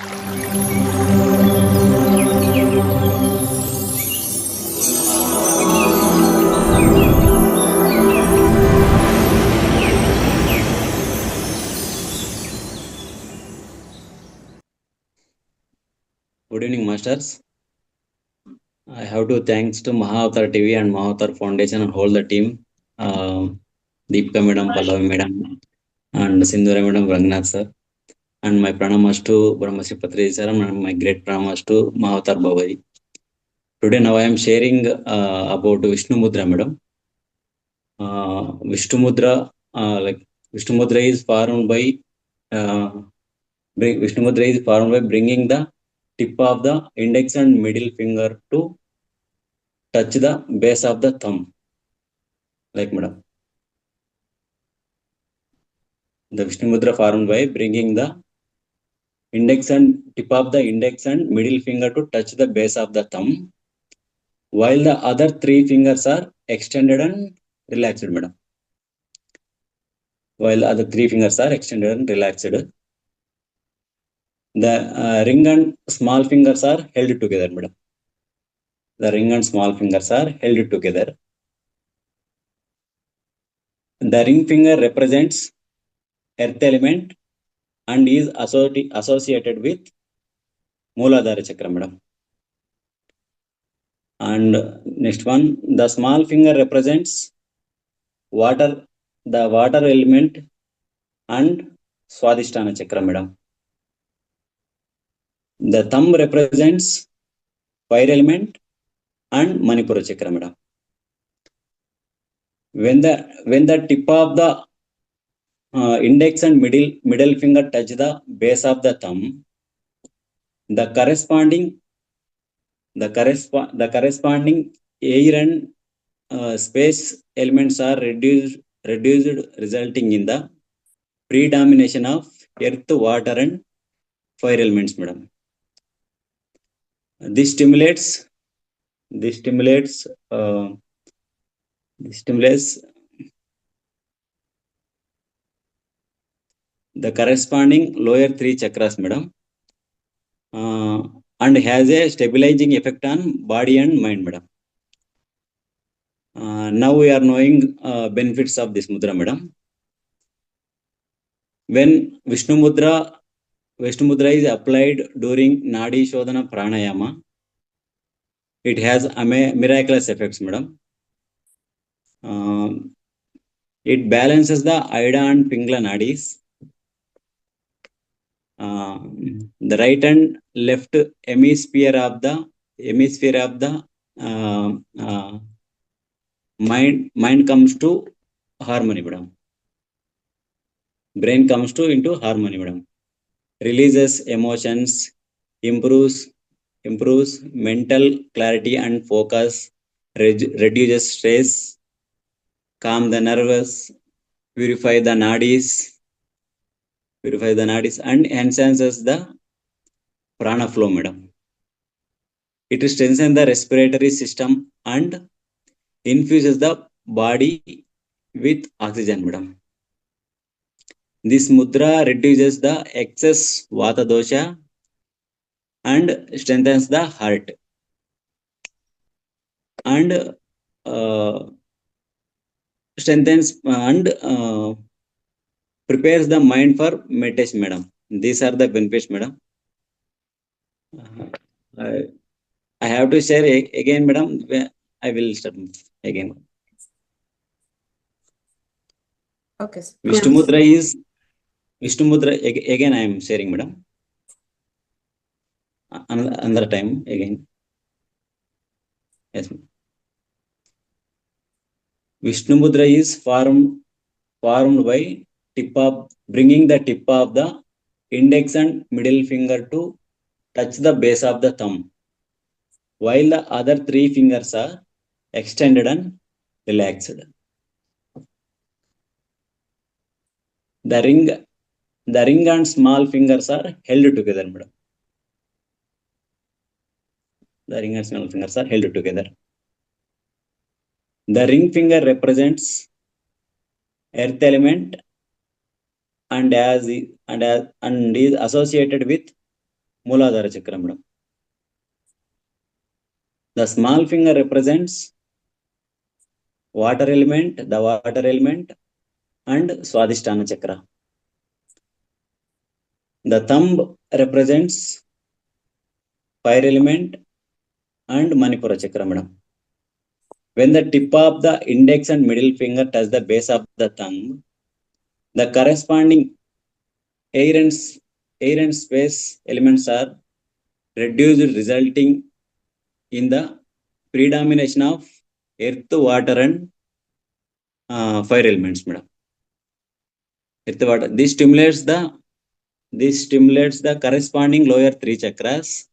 Good evening, masters. I have to thanks to Mahavatar TV and Mahavatar Foundation and whole the team, Deepika Madam, Pallavi Madam, and Sindhura Madam, Rangnath sir, and my pranamas to Brahmasri Patri sir, and my great pranamas to Mahavatar Babaji. Today, now I am sharing about Vishnu Mudra, Madam. Vishnu Mudra, Vishnu Mudra is formed by Vishnu Mudra is formed by bringing the tip of the index and middle finger to touch the base of the thumb, like Madam. The Vishnu Mudra formed by bringing the index and tip of the index and middle finger to touch the base of the thumb, while the other three fingers are extended and relaxed, Madam. While the other three fingers are extended and relaxed. The ring and small fingers are held together, Madam. The ring and small fingers are held together. The ring finger represents earth element and is associated with Mooladhara Chakra, Madam. And next one, the small finger represents water, the water element and Swadhisthana Chakra, Madam. The thumb represents fire element and Manipura Chakra, Madam. When the tip of the index and middle finger touch the base of the thumb, the corresponding air and space elements are reduced, resulting in the predomination of earth, water, and fire elements, Madam. This stimulates the corresponding lower three chakras, Madam, and has a stabilizing effect on body and mind, Madam. Now we are knowing benefits of this mudra, Madam. When Vishnu Mudra is applied during Nadi Shodhana Pranayama, it has miraculous effects, Madam. It balances the Ida and Pingla Nadis. The right and left hemisphere of the mind comes to harmony, Madam. Brain comes to into harmony, Madam. Releases emotions, improves mental clarity and focus, reduces stress, calm the nerves, purify the nadis, and enhances the prana flow, Madam. It strengthens the respiratory system and infuses the body with oxygen, Madam. This mudra reduces the excess vata dosha and strengthens the heart and prepares the mind for meditation, Madam. These are the benefits, Madam. I have to share again, Madam. I will start again. Okay. Vishnu Mudra again. I am sharing, Madam. Another time again. Yes, ma'am. Vishnu Mudra is formed by bringing the tip of the index and middle finger to touch the base of the thumb, while the other three fingers are extended and relaxed. The ring and small fingers are held together, Madam. The ring and small fingers are held together. The ring finger represents earth element and is associated with Mooladhara chakra, madam. The small finger represents water element, and Swadhisthana chakra. The thumb represents fire element and Manipura chakra, madam. When the tip of the index and middle finger touch the base of the thumb, the corresponding air and space elements are reduced, resulting in the predomination of earth, water, and fire elements, madam. Earth, water. This stimulates the corresponding lower three chakras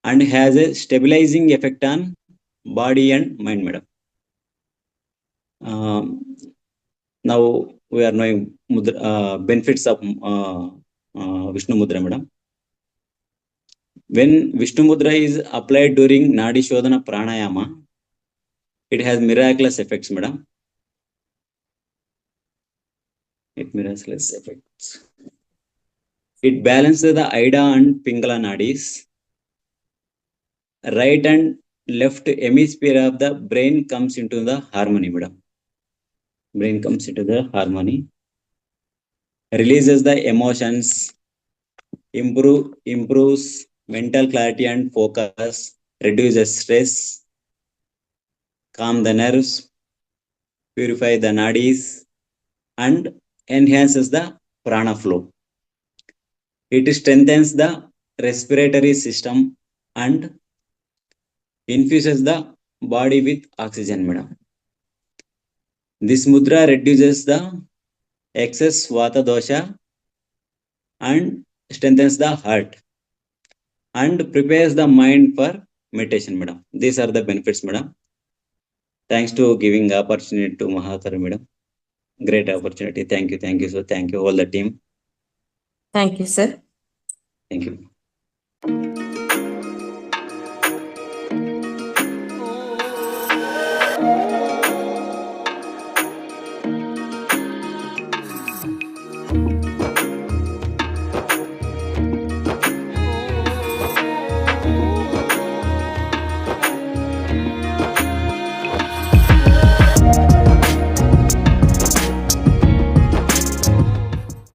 and has a stabilizing effect on body and mind, madam. Now we are knowing benefits of Vishnu mudra, madam. When Vishnu mudra is applied during Nadi Shodhana Pranayama, it has miraculous effects, madam. Miraculous effects. It balances the Ida and Pingala nadis. Right and left hemisphere of the brain comes into the harmony, madam. Brain comes into the harmony. Releases the emotions. Improves mental clarity and focus. Reduces stress. Calm the nerves. Purify the nadis. And enhances the prana flow. It strengthens the respiratory system and infuses the body with oxygen, madam. This mudra reduces the excess vata dosha and strengthens the heart and prepares the mind for meditation, madam. These are the benefits, madam. Thanks to giving opportunity to Mahavatar, madam. Great opportunity. Thank you. Thank you. So thank you all the team. Thank you, sir. Thank you.